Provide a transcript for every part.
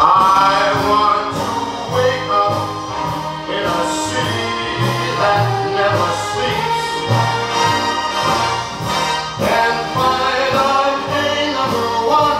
I want to wake up in a city that never sleeps and find I'm #1,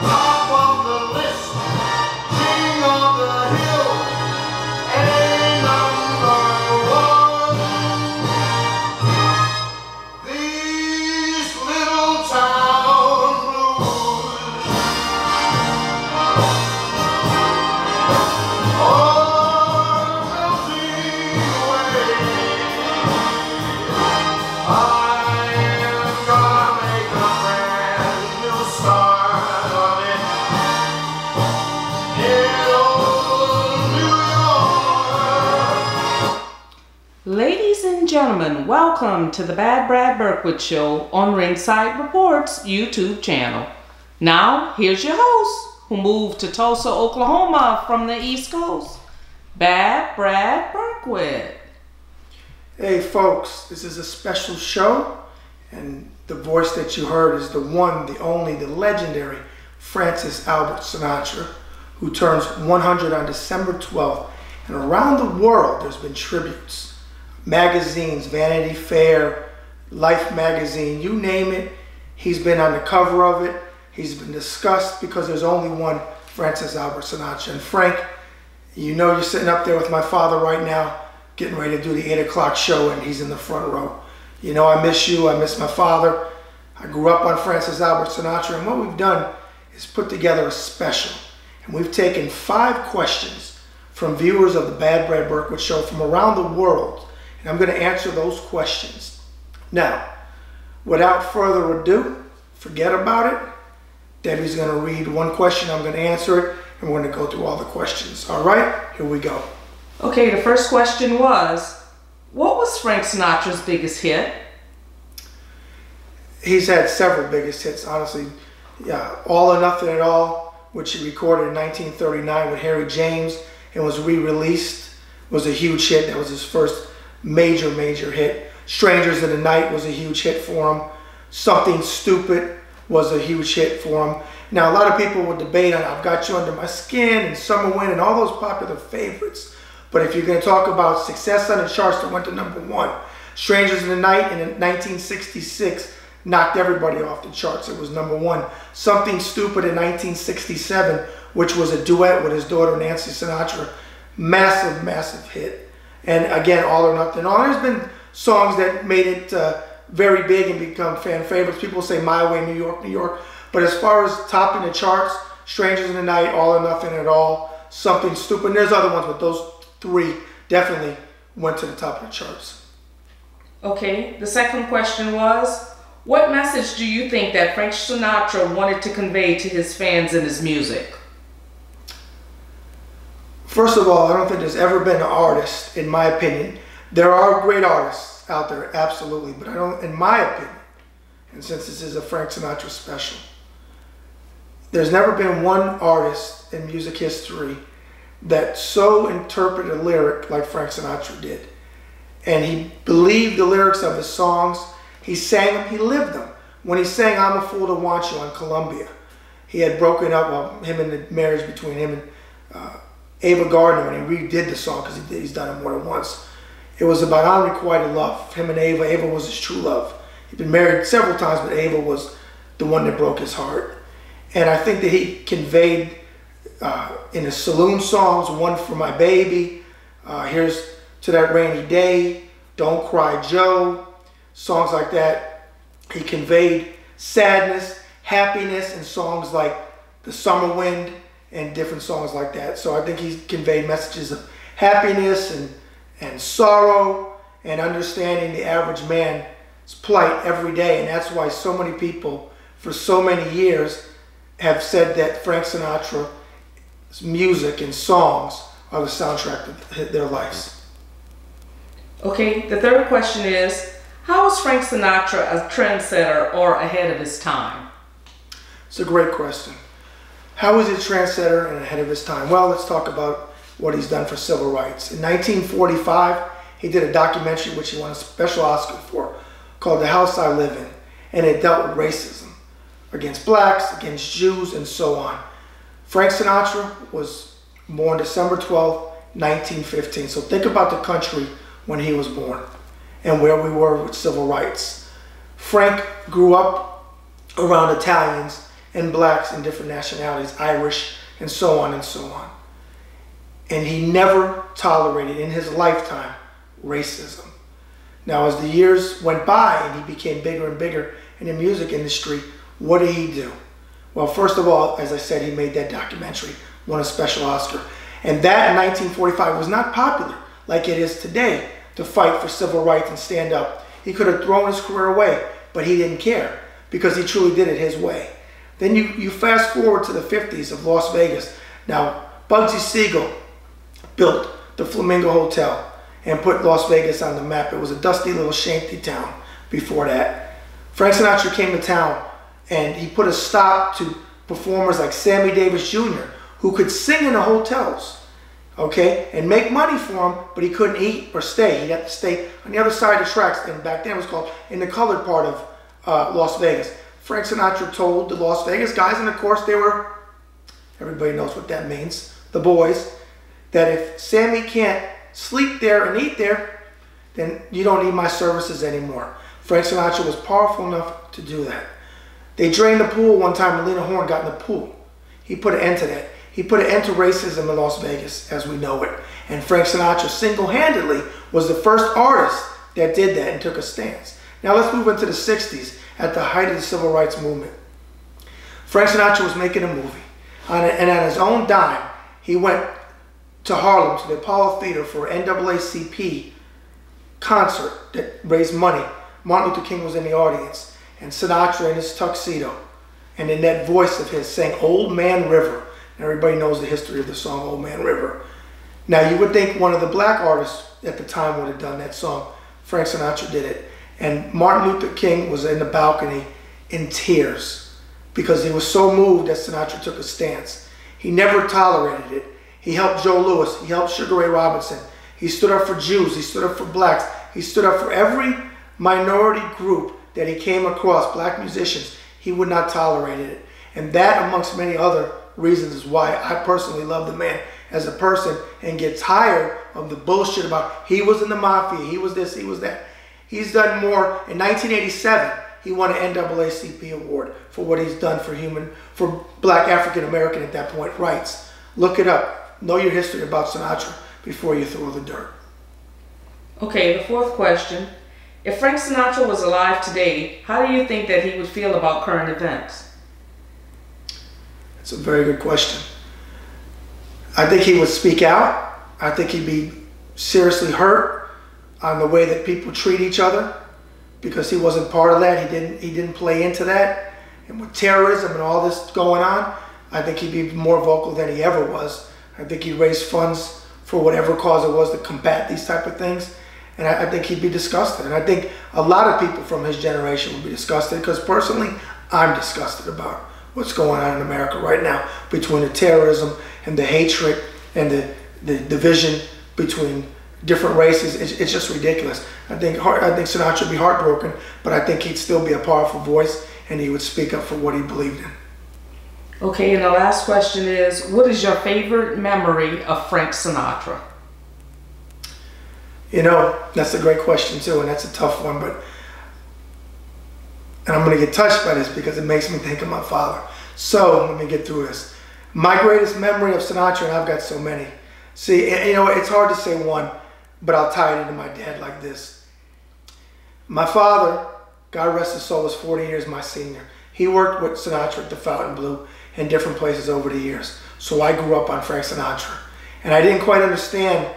top of the list, king of the hill, #1. These little town blues are melting away. I am gonna make a brand new start on it in old New York. Ladies and gentlemen, welcome to the Bad Brad Berkwitt Show on Ringside Reports YouTube channel. Now, here's your host, who moved to Tulsa, Oklahoma from the East Coast, Bad Brad Berkwitt. Hey folks, this is a special show, and the voice that you heard is the one, the only, the legendary Francis Albert Sinatra, who turns 100 on December 12th. And around the world, there's been tributes. Magazines, Vanity Fair, Life magazine, you name it, he's been on the cover of it. He's been discussed because there's only one Francis Albert Sinatra. And Frank, you know you're sitting up there with my father right now, getting ready to do the 8 o'clock show, and he's in the front row. You know I miss you, I miss my father. I grew up on Francis Albert Sinatra, and what we've done is put together a special. And we've taken 5 questions from viewers of the Bad Brad Berkwitt Show from around the world. And I'm going to answer those questions. Now, without further ado, forget about it. Debbie's going to read one question, I'm going to answer it, and we're going to go through all the questions. All right, here we go. Okay, the first question was, what was Frank Sinatra's biggest hit? He's had several biggest hits, honestly. Yeah, All or Nothing at All, which he recorded in 1939 with Harry James and was re-released, was a huge hit. That was his first major hit. Strangers in the Night was a huge hit for him. Something Stupid was a huge hit for him. Now, a lot of people will debate on I've Got You Under My Skin and Summer Wind and all those popular favorites. But if you're going to talk about success on the charts that went to #1, Strangers in the Night in 1966 knocked everybody off the charts. It was #1. Something Stupid in 1967, which was a duet with his daughter Nancy Sinatra. Massive hit. And again, All or Nothing at All. There's been songs that made it very big and become fan favorites. People say My Way, New York, New York. But as far as topping the charts, Strangers in the Night, All or Nothing at All, Something Stupid. And there's other ones, but those 3 definitely went to the top of the charts. Okay, the second question was, what message do you think that Frank Sinatra wanted to convey to his fans in his music? First of all, I don't think there's ever been an artist, in my opinion. There are great artists out there, absolutely, but I don't, in my opinion, and since this is a Frank Sinatra special, there's never been one artist in music history that so interpreted a lyric like Frank Sinatra did. And he believed the lyrics of his songs. He sang them, he lived them. When he sang I'm a Fool to Want You on Columbia, he had broken up, well, him and the marriage between him and Ava Gardner, when he redid the song, because he's done it more than once. It was about unrequited love. Him and Ava. Ava was his true love. He'd been married several times, but Ava was the one that broke his heart. And I think that he conveyed in his saloon songs, One for My Baby, Here's to That Rainy Day, Don't Cry Joe, songs like that. He conveyed sadness, happiness in songs like The Summer Wind and different songs like that. So I think he conveyed messages of happiness and sorrow and understanding the average man's plight every day. And that's why so many people for so many years have said that Frank Sinatra's music and songs are the soundtrack of their lives. Okay, the third question is, how was Frank Sinatra a trendsetter or ahead of his time? It's a great question. How was he a trendsetter and ahead of his time? Well, let's talk about what he's done for civil rights. In 1945, he did a documentary which he won a special Oscar for called The House I Live In, and it dealt with racism against blacks, against Jews, and so on. Frank Sinatra was born December 12, 1915. So think about the country when he was born and where we were with civil rights. Frank grew up around Italians and blacks and different nationalities, Irish, and so on and so on. And he never tolerated in his lifetime racism. Now, as the years went by and he became bigger and bigger in the music industry, what did he do? Well, first of all, as I said, he made that documentary, won a special Oscar. And that in 1945 was not popular like it is today to fight for civil rights and stand up. He could have thrown his career away, but he didn't care because he truly did it his way. Then you fast forward to the 50s of Las Vegas. Now, Bugsy Siegel built the Flamingo Hotel and put Las Vegas on the map. It was a dusty little shanty town before that. Frank Sinatra came to town and he put a stop to performers like Sammy Davis Jr., who could sing in the hotels, okay, and make money for him, but he couldn't eat or stay. He'd have to stay on the other side of the tracks, and back then it was called in the colored part of Las Vegas. Frank Sinatra told the Las Vegas guys, and of course they were, everybody knows what that means, the boys, that if Sammy can't sleep there and eat there, then you don't need my services anymore. Frank Sinatra was powerful enough to do that. They drained the pool one time and Lena Horne got in the pool. He put an end to that. He put an end to racism in Las Vegas as we know it. And Frank Sinatra single-handedly was the first artist that did that and took a stance. Now let's move into the 60s at the height of the civil rights movement. Frank Sinatra was making a movie. And on his own dime, he went to Harlem, to the Apollo Theater for an NAACP concert that raised money. Martin Luther King was in the audience. And Sinatra in his tuxedo. And in that voice of his sang Old Man River. And everybody knows the history of the song Old Man River. Now you would think one of the black artists at the time would have done that song. Frank Sinatra did it. And Martin Luther King was in the balcony in tears because he was so moved that Sinatra took a stance. He never tolerated it. He helped Joe Louis. He helped Sugar Ray Robinson. He stood up for Jews. He stood up for blacks. He stood up for every minority group that he came across, black musicians. He would not tolerate it. And that, amongst many other reasons, is why I personally love the man as a person and get tired of the bullshit about he was in the mafia, he was this, he was that. He's done more. In 1987, he won an NAACP award for what he's done for black African American at that point rights. Look it up. Know your history about Sinatra before you throw the dirt. Okay, the fourth question. If Frank Sinatra was alive today, how do you think that he would feel about current events? That's a very good question. I think he would speak out. I think he'd be seriously hurt on the way that people treat each other because he wasn't part of that. He didn't play into that. And with terrorism and all this going on, I think he'd be more vocal than he ever was. I think he'd raise funds for whatever cause it was to combat these type of things. And I think he'd be disgusted. And I think a lot of people from his generation would be disgusted because personally, I'm disgusted about what's going on in America right now between the terrorism and the hatred and the division between different races. It's just ridiculous. I think Sinatra would be heartbroken, but I think he'd still be a powerful voice and he would speak up for what he believed in. Okay, and the last question is, what is your favorite memory of Frank Sinatra? You know, that's a great question too, and that's a tough one, and I'm going to get touched by this because it makes me think of my father. So, let me get through this. My greatest memory of Sinatra, and I've got so many. See, you know, it's hard to say one, but I'll tie it into my dad like this. My father, God rest his soul, was 40 years my senior. He worked with Sinatra at the Fontainebleau and different places over the years. So I grew up on Frank Sinatra. And I didn't quite understand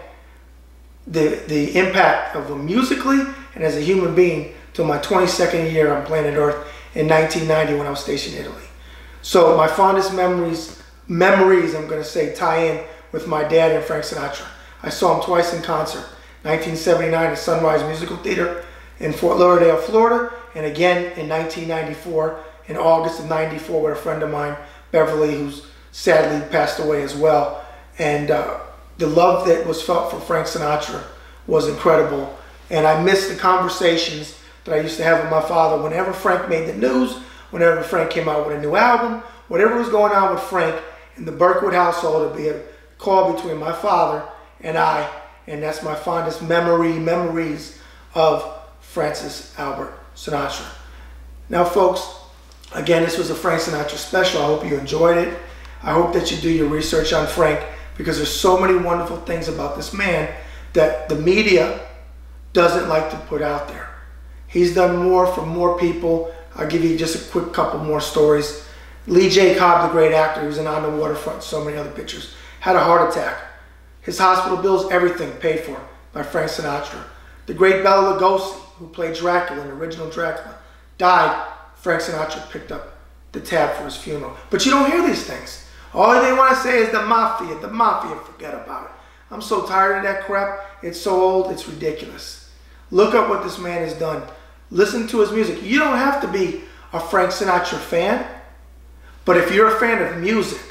the impact of him musically and as a human being till my 22nd year on planet Earth in 1990 when I was stationed in Italy. So my fondest memories, I'm going to say, tie in with my dad and Frank Sinatra. I saw him twice in concert, 1979 at Sunrise Musical Theater in Fort Lauderdale, Florida, and again in 1994, in August of 94, with a friend of mine, Beverly, who's sadly passed away as well. And the love that was felt for Frank Sinatra was incredible. And I miss the conversations that I used to have with my father whenever Frank made the news, whenever Frank came out with a new album, whatever was going on with Frank, in the Berkwitt household. It'll be a call between my father and I, and that's my fondest memories of Francis Albert Sinatra. Now, folks, again, this was a Frank Sinatra special. I hope you enjoyed it. I hope that you do your research on Frank, because there's so many wonderful things about this man that the media doesn't like to put out there. He's done more for more people. I'll give you just a quick couple more stories. Lee J. Cobb, the great actor, who was in On the Waterfront, so many other pictures, had a heart attack. His hospital bills, everything paid for by Frank Sinatra. The great Bela Lugosi, who played Dracula in the original Dracula, died. Frank Sinatra picked up the tab for his funeral. But you don't hear these things. All they want to say is the mafia, forget about it. I'm so tired of that crap. It's so old, it's ridiculous. Look up what this man has done. Listen to his music. You don't have to be a Frank Sinatra fan, but if you're a fan of music,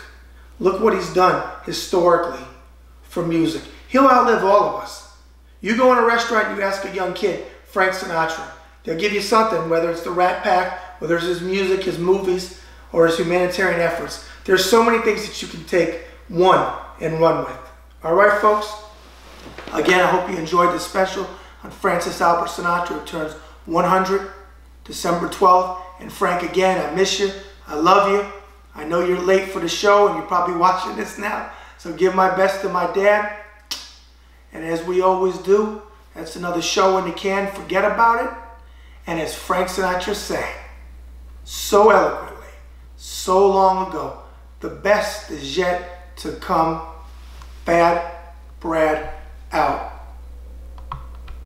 look what he's done historically for music. He'll outlive all of us. You go in a restaurant and you ask a young kid, Frank Sinatra, they'll give you something, whether it's the Rat Pack, whether it's his music, his movies, or his humanitarian efforts. There's so many things that you can take one and run with. All right, folks? Again, I hope you enjoyed this special on Francis Albert Sinatra, who turns 100 December 12th. And Frank, again, I miss you. I love you. I know you're late for the show and you're probably watching this now. So give my best to my dad. And as we always do, that's another show in the can. Forget about it. And as Frank Sinatra sang so eloquently, so long ago, the best is yet to come. Bad Brad out.